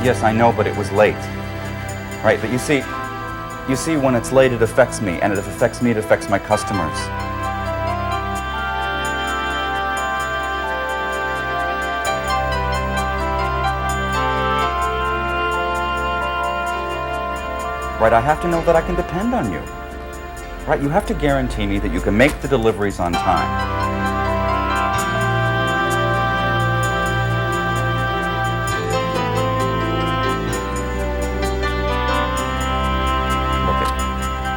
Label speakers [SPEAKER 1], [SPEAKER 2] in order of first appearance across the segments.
[SPEAKER 1] Yes, I know, but it was late. Right, but you see, when it's late, it affects me, and if it affects me, it affects my customers. Right, I have to know that I can depend on you. Right, you have to guarantee me that you can make the deliveries on time. Look it,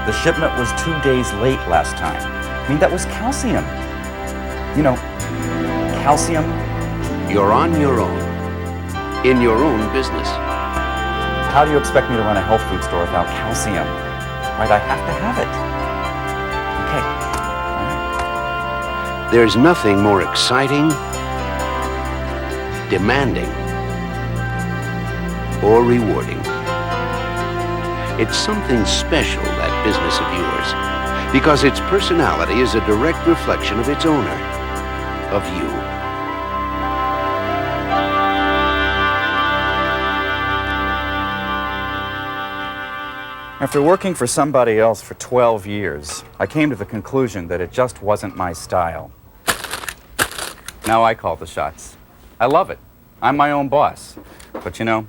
[SPEAKER 1] the shipment was 2 days late last time. I mean, that was calcium. You know, calcium.
[SPEAKER 2] You're on your own, in your own business.
[SPEAKER 1] How do you expect me to run a health food store without calcium? Right, I have to have it. Okay. All right.
[SPEAKER 2] There's nothing more exciting, demanding, or rewarding. It's something special, that business of yours, because its personality is a direct reflection of its owner, of you.
[SPEAKER 1] After working for somebody else for 12 years, I came to the conclusion that it just wasn't my style. Now I call the shots. I love it. I'm my own boss. But you know,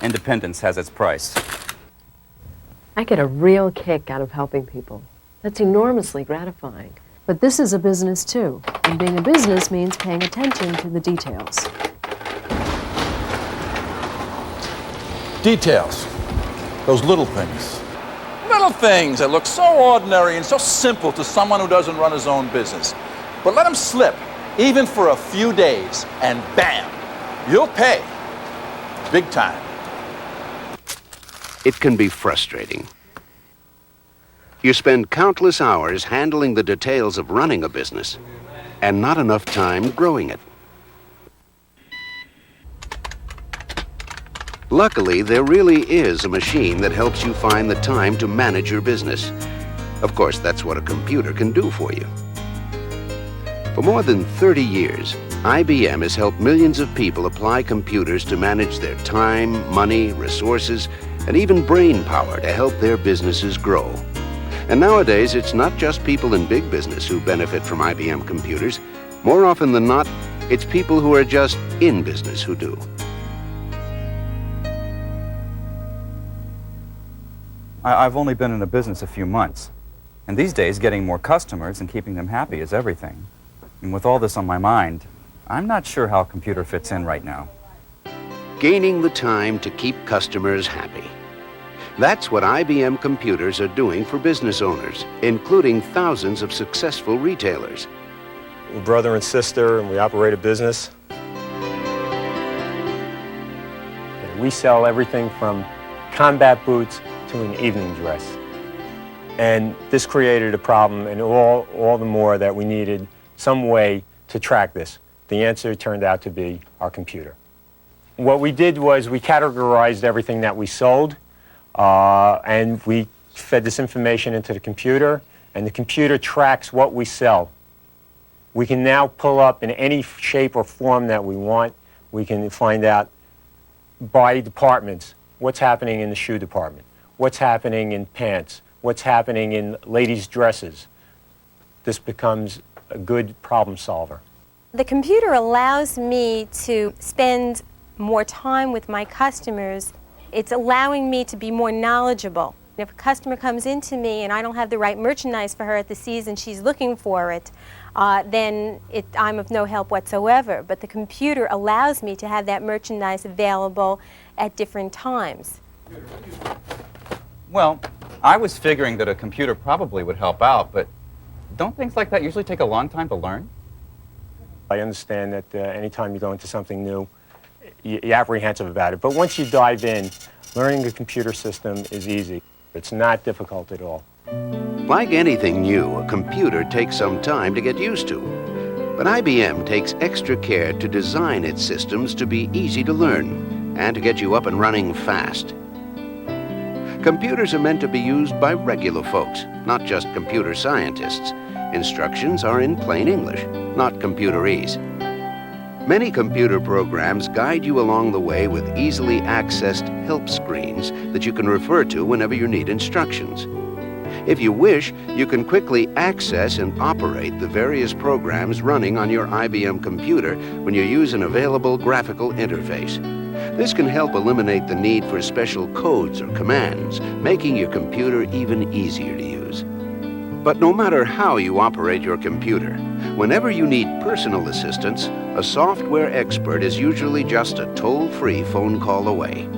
[SPEAKER 1] independence has its price.
[SPEAKER 3] I get a real kick out of helping people. That's enormously gratifying. But this is a business too, and being a business means paying attention to the details.
[SPEAKER 4] Details. Those little things.
[SPEAKER 5] Little things that look so ordinary and so simple to someone who doesn't run his own business. But let them slip, even for a few days, and bam, you'll pay. Big time.
[SPEAKER 2] It can be frustrating. You spend countless hours handling the details of running a business, and not enough time growing it. Luckily, there really is a machine that helps you find the time to manage your business. Of course, that's what a computer can do for you. For more than 30 years, IBM has helped millions of people apply computers to manage their time, money, resources, and even brain power to help their businesses grow. And nowadays, it's not just people in big business who benefit from IBM computers. More often than not, it's people who are just in business who do.
[SPEAKER 1] I've only been in a business a few months. And these days, getting more customers and keeping them happy is everything. And with all this on my mind, I'm not sure how a computer fits in right now.
[SPEAKER 2] Gaining the time to keep customers happy. That's what IBM computers are doing for business owners, including thousands of successful retailers.
[SPEAKER 6] We're brother and sister, and we operate a business. We sell everything from combat boots to an evening dress. And this created a problem, and all the more that we needed some way to track this. The answer turned out to be our computer. What we did was we categorized everything that we sold, and we fed this information into the computer, and the computer tracks what we sell. We can now pull up in any shape or form that we want. We can find out by departments what's happening in the shoe department, what's happening in pants, what's happening in ladies' dresses. This becomes a good problem solver.
[SPEAKER 7] The computer allows me to spend more time with my customers. It's allowing me to be more knowledgeable. If a customer comes into me and I don't have the right merchandise for her at the season she's looking for it, then I'm of no help whatsoever. But the computer allows me to have that merchandise available at different times.
[SPEAKER 1] Well, I was figuring that a computer probably would help out, but don't things like that usually take a long time to learn?
[SPEAKER 6] I understand that anytime you go into something new, you're apprehensive about it. But once you dive in, learning a computer system is easy. It's not difficult at all.
[SPEAKER 2] Like anything new, a computer takes some time to get used to. But IBM takes extra care to design its systems to be easy to learn and to get you up and running fast. Computers are meant to be used by regular folks, not just computer scientists. Instructions are in plain English, not computerese. Many computer programs guide you along the way with easily accessed help screens that you can refer to whenever you need instructions. If you wish, you can quickly access and operate the various programs running on your IBM computer when you use an available graphical interface. This can help eliminate the need for special codes or commands, making your computer even easier to use. But no matter how you operate your computer, whenever you need personal assistance, a software expert is usually just a toll-free phone call away.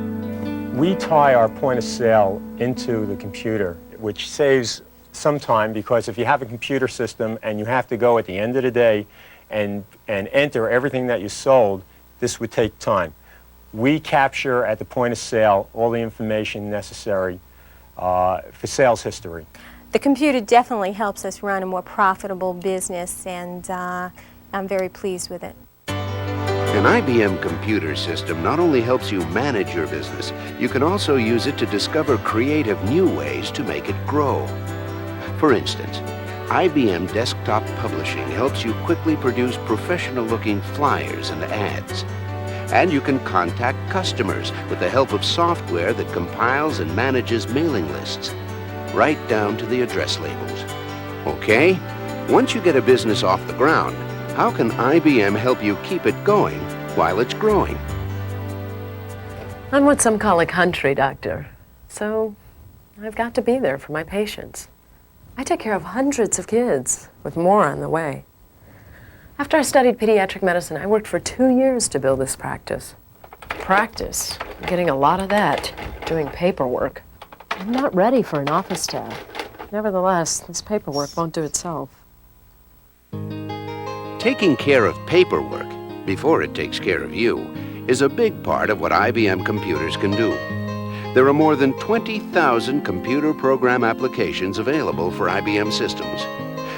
[SPEAKER 6] We tie our point of sale into the computer, which saves some time, because if you have a computer system and you have to go at the end of the day and enter everything that you sold, this would take time. We capture at the point of sale all the information necessary for sales history.
[SPEAKER 7] The computer definitely helps us run a more profitable business, and I'm very pleased with it.
[SPEAKER 2] An IBM computer system not only helps you manage your business, you can also use it to discover creative new ways to make it grow. For instance, IBM Desktop Publishing helps you quickly produce professional-looking flyers and ads. And you can contact customers with the help of software that compiles and manages mailing lists, right down to the address labels. Okay, once you get a business off the ground, how can IBM help you keep it going while it's growing?
[SPEAKER 3] I'm what some call a country doctor, so I've got to be there for my patients. I take care of hundreds of kids, with more on the way. After I studied pediatric medicine, I worked for 2 years to build this practice. Practice? I'm getting a lot of that, doing paperwork. I'm not ready for an office staff. Nevertheless, this paperwork won't do itself.
[SPEAKER 2] Taking care of paperwork before it takes care of you is a big part of what IBM computers can do. There are more than 20,000 computer program applications available for IBM systems,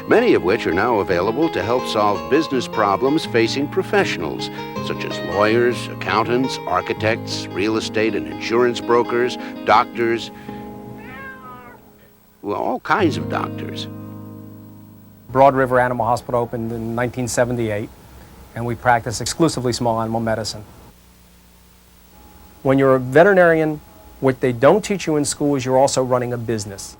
[SPEAKER 2] many of which are now available to help solve business problems facing professionals, such as lawyers, accountants, architects, real estate and insurance brokers, doctors, well, all kinds of doctors.
[SPEAKER 8] Broad River Animal Hospital opened in 1978, and we practice exclusively small animal medicine. When you're a veterinarian, what they don't teach you in school is you're also running a business.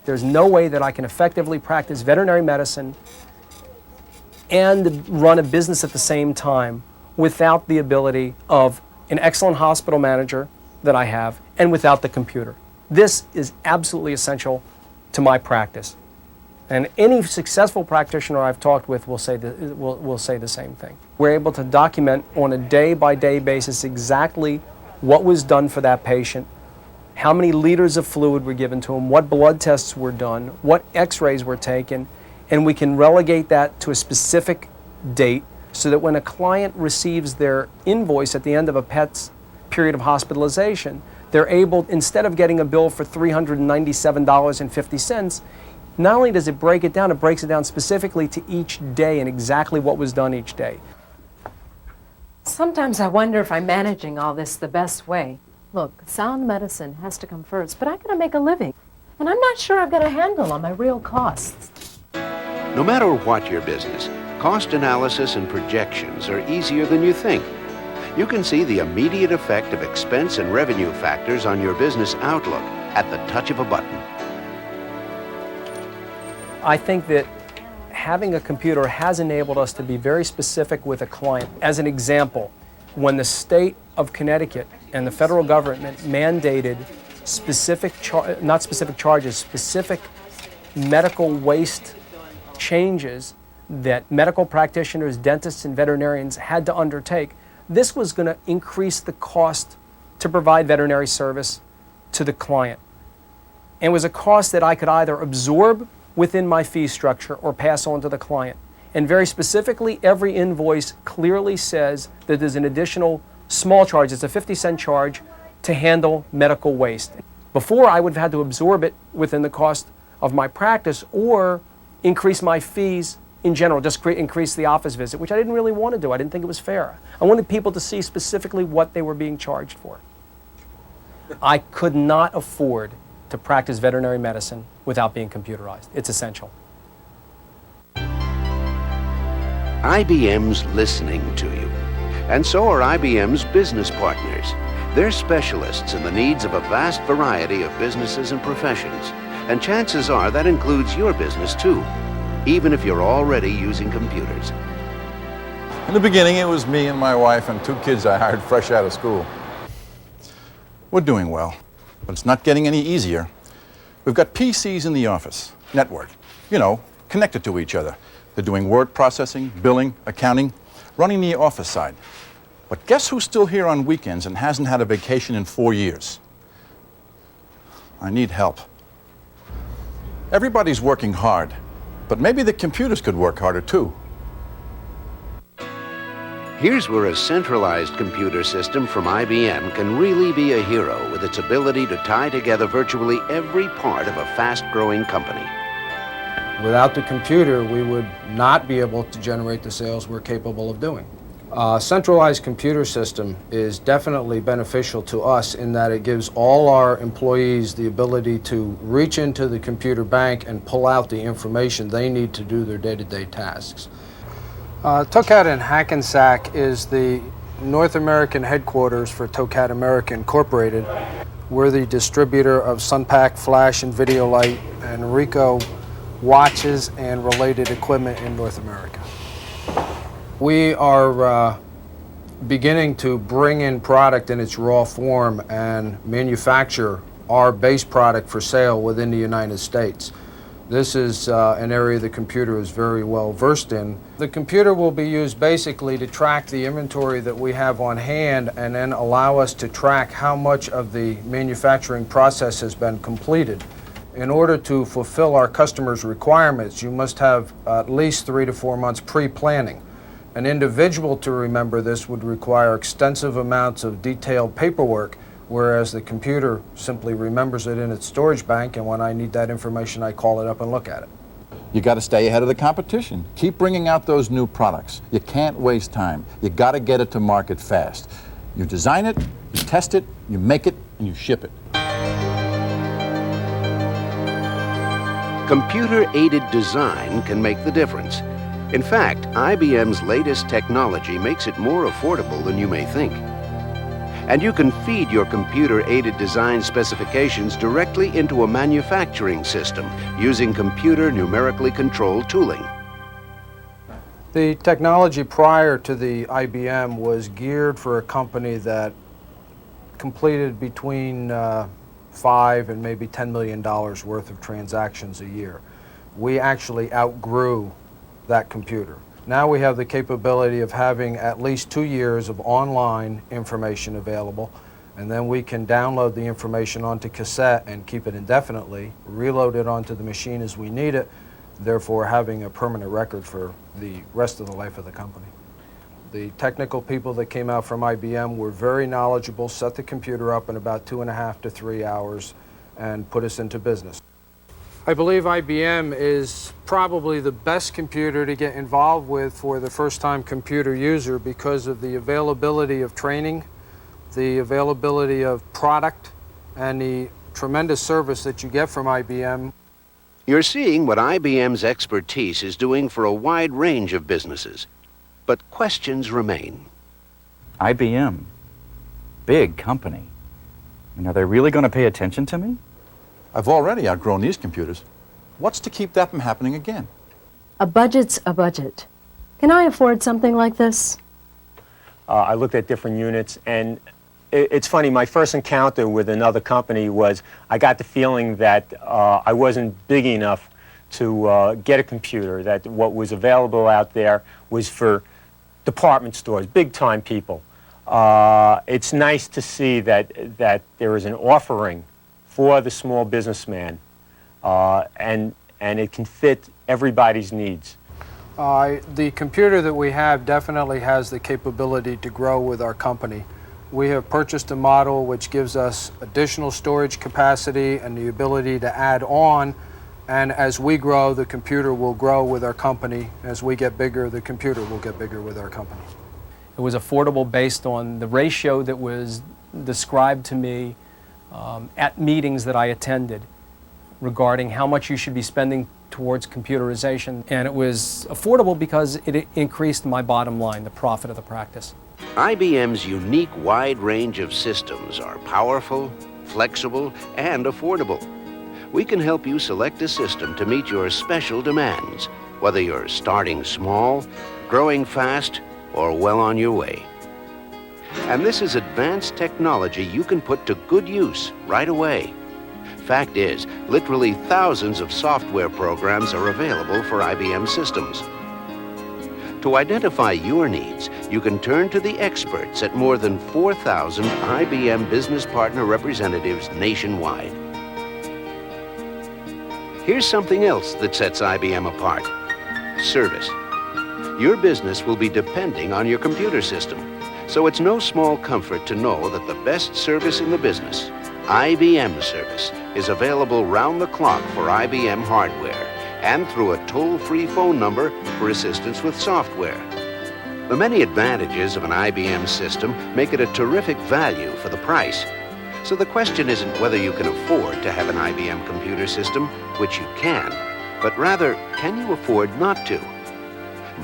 [SPEAKER 8] There's no way that I can effectively practice veterinary medicine and run a business at the same time without the ability of an excellent hospital manager that I have and without the computer. This is absolutely essential to my practice. And any successful practitioner I've talked with will say the same thing. We're able to document on a day-by-day basis exactly what was done for that patient, how many liters of fluid were given to him, what blood tests were done, what x-rays were taken, and we can relegate that to a specific date so that when a client receives their invoice at the end of a pet's period of hospitalization, they're able, instead of getting a bill for $397.50, not only does it break it down, it breaks it down specifically to each day and exactly what was done each day.
[SPEAKER 3] Sometimes I wonder if I'm managing all this the best way. Look, sound medicine has to come first, but I gotta make a living. And I'm not sure I've got a handle on my real costs.
[SPEAKER 2] No matter what your business, cost analysis and projections are easier than you think. You can see the immediate effect of expense and revenue factors on your business outlook at the touch of a button.
[SPEAKER 8] I think that having a computer has enabled us to be very specific with a client. As an example, when the state of Connecticut and the federal government mandated specific medical waste changes that medical practitioners, dentists, and veterinarians had to undertake, this was going to increase the cost to provide veterinary service to the client. And it was a cost that I could either absorb within my fee structure or pass on to the client. And very specifically, every invoice clearly says that there's an additional small charge, it's a 50-cent charge, to handle medical waste. Before, I would have had to absorb it within the cost of my practice or increase my fees in general, just increase the office visit, which I didn't really want to do. I didn't think it was fair. I wanted people to see specifically what they were being charged for. I could not afford to practice veterinary medicine without being computerized. It's essential.
[SPEAKER 2] IBM's listening to you. And so are IBM's business partners. They're specialists in the needs of a vast variety of businesses and professions. And chances are that includes your business too, even if you're already using computers.
[SPEAKER 5] In the beginning, it was me and my wife and 2 kids I hired fresh out of school. We're doing well, but it's not getting any easier. We've got PCs in the office, network, connected to each other. They're doing word processing, billing, accounting, running the office side. But guess who's still here on weekends and hasn't had a vacation in 4 years? I need help. Everybody's working hard, but maybe the computers could work harder too.
[SPEAKER 2] Here's where a centralized computer system from IBM can really be a hero with its ability to tie together virtually every part of a fast-growing company.
[SPEAKER 9] Without the computer, we would not be able to generate the sales we're capable of doing. A centralized computer system is definitely beneficial to us in that it gives all our employees the ability to reach into the computer bank and pull out the information they need to do their day-to-day tasks. Tocat and Hackensack is the North American headquarters for Tocat America Incorporated. We're the distributor of Sunpack Flash and Videolite and Ricoh watches and related equipment in North America. We are beginning to bring in product in its raw form and manufacture our base product for sale within the United States. This is an area the computer is very well versed in. The computer will be used basically to track the inventory that we have on hand and then allow us to track how much of the manufacturing process has been completed. In order to fulfill our customers' requirements, you must have at least 3 to 4 months pre-planning. An individual to remember this would require extensive amounts of detailed paperwork, whereas the computer simply remembers it in its storage bank, and when I need that information, I call it up and look at it.
[SPEAKER 5] You got to stay ahead of the competition. Keep bringing out those new products. You can't waste time. You got to get it to market fast. You design it, you test it, you make it, and you ship it.
[SPEAKER 2] Computer-aided design can make the difference. In fact, IBM's latest technology makes it more affordable than you may think. And you can feed your computer-aided design specifications directly into a manufacturing system using computer numerically controlled tooling.
[SPEAKER 9] The technology prior to the IBM was geared for a company that completed between $5 and maybe $10 million worth of transactions a year. We actually outgrew that computer. Now we have the capability of having at least 2 years of online information available, and then we can download the information onto cassette and keep it indefinitely, reload it onto the machine as we need it, therefore having a permanent record for the rest of the life of the company. The technical people that came out from IBM were very knowledgeable, set the computer up in about 2.5 to 3 hours, and put us into business. I believe IBM is probably the best computer to get involved with for the first-time computer user because of the availability of training, the availability of product, and the tremendous service that you get from IBM.
[SPEAKER 2] You're seeing what IBM's expertise is doing for a wide range of businesses. But questions remain.
[SPEAKER 1] IBM, big company. Are they really going to pay attention to me?
[SPEAKER 5] I've already outgrown these computers. What's to keep that from happening again?
[SPEAKER 10] A budget's a budget. Can I afford something like this?
[SPEAKER 6] I looked at different units, and it's funny, my first encounter with another company was I got the feeling that I wasn't big enough to get a computer, that what was available out there was for department stores, big-time people. It's nice to see that there is an offering for the small businessman, and it can fit everybody's needs.
[SPEAKER 9] The computer that we have definitely has the capability to grow with our company. We have purchased a model which gives us additional storage capacity and the ability to add on, and as we grow, the computer will grow with our company. As we get bigger, the computer will get bigger with our company.
[SPEAKER 8] It was affordable based on the ratio that was described to me at meetings that I attended regarding how much you should be spending towards computerization, and it was affordable because it increased my bottom line, the profit of the practice.
[SPEAKER 2] IBM's unique wide range of systems are powerful, flexible, and affordable. We can help you select a system to meet your special demands, whether you're starting small, growing fast, or well on your way. And this is advanced technology you can put to good use right away. Fact is, literally thousands of software programs are available for IBM systems. To identify your needs, you can turn to the experts at more than 4,000 IBM business partner representatives nationwide. Here's something else that sets IBM apart: service. Your business will be depending on your computer system, so it's no small comfort to know that the best service in the business, IBM service, is available round the clock for IBM hardware and through a toll-free phone number for assistance with software. The many advantages of an IBM system make it a terrific value for the price. So the question isn't whether you can afford to have an IBM computer system, which you can, but rather, can you afford not to?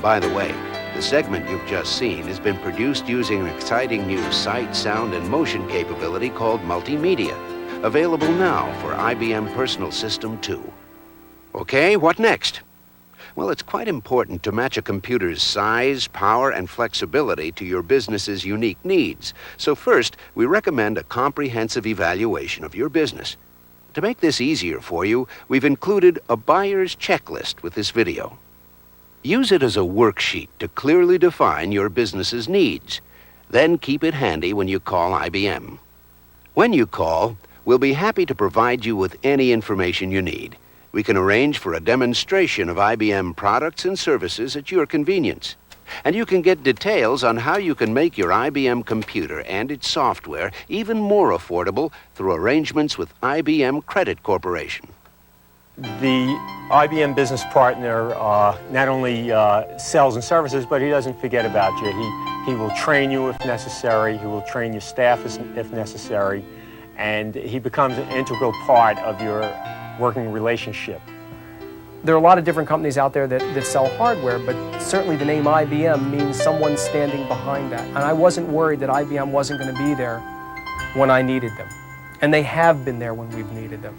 [SPEAKER 2] By the way, the segment you've just seen has been produced using an exciting new sight, sound, and motion capability called multimedia, available now for IBM Personal System 2. Okay, what next? Well, it's quite important to match a computer's size, power, and flexibility to your business's unique needs. So first, we recommend a comprehensive evaluation of your business. To make this easier for you, we've included a buyer's checklist with this video. Use it as a worksheet to clearly define your business's needs. Then keep it handy when you call IBM. When you call, we'll be happy to provide you with any information you need. We can arrange for a demonstration of IBM products and services at your convenience. And you can get details on how you can make your IBM computer and its software even more affordable through arrangements with IBM Credit Corporation.
[SPEAKER 6] The IBM business partner not only sells and services, but he doesn't forget about you. He will train you if necessary. He will train your staff if necessary. And he becomes an integral part of your working relationship.
[SPEAKER 8] There are a lot of different companies out there that sell hardware, but certainly the name IBM means someone standing behind that. And I wasn't worried that IBM wasn't going to be there when I needed them. And they have been there when we've needed them.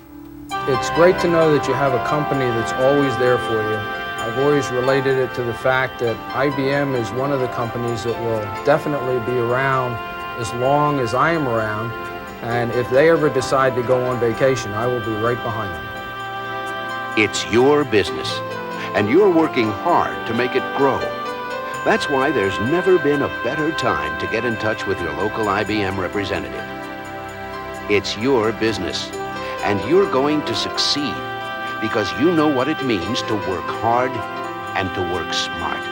[SPEAKER 9] It's great to know that you have a company that's always there for you. I've always related it to the fact that IBM is one of the companies that will definitely be around as long as I am around. And if they ever decide to go on vacation, I will be right behind them.
[SPEAKER 2] It's your business, and you're working hard to make it grow. That's why there's never been a better time to get in touch with your local IBM representative. It's your business, and you're going to succeed because you know what it means to work hard and to work smart.